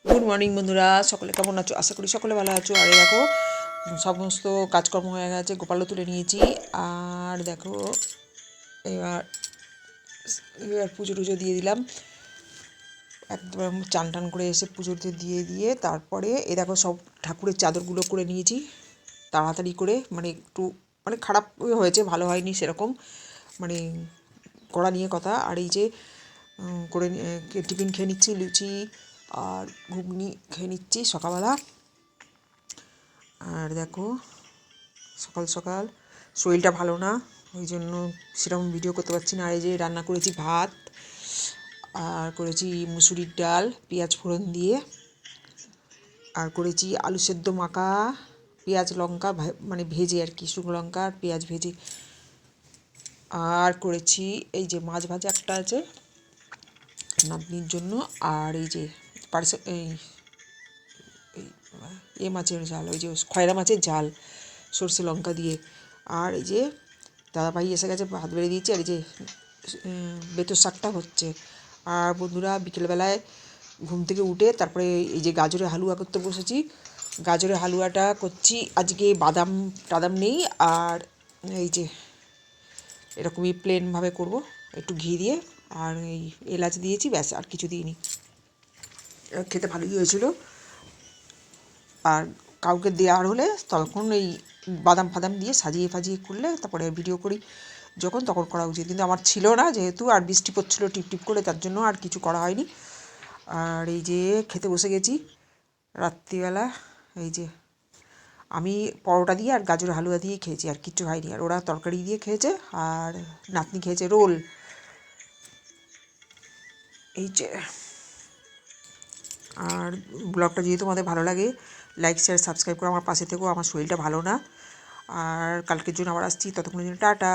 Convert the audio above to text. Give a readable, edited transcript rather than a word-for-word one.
Good morning বন্ধুরা, সকলে কেমন আছো? আশা করি সকলে ভালো আছো। আর দেখো সমস্ত কাজকর্ম হয়ে গেছে, গোপালও তুলে নিয়েছি। আর দেখো এবার এবার পুজো টুজো দিয়ে দিলাম, একদম চান টান করে এসে পুজোতে দিয়ে তারপরে এ দেখো সব ঠাকুরের চাদরগুলো করে নিয়েছি তাড়াতাড়ি করে, মানে একটু মানে খারাপ হয়েছে, ভালো হয়নি সেরকম, মানে করা নিয়ে কথা। আর এই যে করে টিফিন খেয়ে নিচ্ছি, লুচি আর ঘুগনি খেয়ে নিচ্ছি সকালবেলা। আর দেখো সকাল সকাল শরীরটা ভালো না, ওই জন্য সেরকম ভিডিও করতে পারছি না। আর এই যে রান্না করেছি ভাত, আর করেছি মুসুরির ডাল পেঁয়াজ ফোড়ন দিয়ে, আর করেছি আলু সেদ্ধ মাখা পেঁয়াজ লঙ্কা মানে ভেজে আর কি, শুকনো লঙ্কা আর পেঁয়াজ ভেজে। আর করেছি এই যে মাছ ভাজা একটা আছে নাতনির জন্য, আর এই যে এই এ মাছের ঝাল, ওই যে খয়রা মাছের ঝাল সর্ষে লঙ্কা দিয়ে। আর এই যে দাদাভাই এসে গেছে, ভাত বেড়ে দিয়েছি। আর এই যে বেতর শাকটা হচ্ছে। আর বন্ধুরা বিকেলবেলায় ঘুম থেকে উঠে তারপরে এই যে গাজরের হালুয়া করতে বসেছি। গাজরের হালুয়াটা করছি আজকে, বাদাম টাদাম নেই। আর এই যে এরকমই প্লেনভাবে করব, একটু ঘি দিয়ে আর এই এলাচ দিয়েছি, ব্যাস আর কিছু দিইনি। খেতে ভালোই হয়েছিল। আর কাউকে দেওয়ার হলে তখন এই বাদাম ফাদাম দিয়ে সাজিয়ে ফাজিয়ে করলে তারপরে ভিডিও করি যখন, তখন করা উচিত। কিন্তু আমার ছিল না যেহেতু, আর বৃষ্টি পড়ছিল টিপ টিপ করে, তার জন্য আর কিছু করা হয়নি। আর এই যে খেতে বসে গেছি রাত্রিবেলা। এই যে আমি পরোটা দিয়ে আর গাজর হালুয়া দিয়ে খেয়েছি, আর কিচ্ছু খাইনি। আর ওরা তরকারি দিয়ে খেয়েছে, আর নাতনি খেয়েছে রোল। এই যে আর ব্লগটা যদি তোমাদের ভালো লাগে লাইক শেয়ার সাবস্ক্রাইব করে আমার পাশে থেকো। আমার শরীরটা ভালো না, আর কালকের জন্য আবার আসছি, ততক্ষণের জন্য টাটা।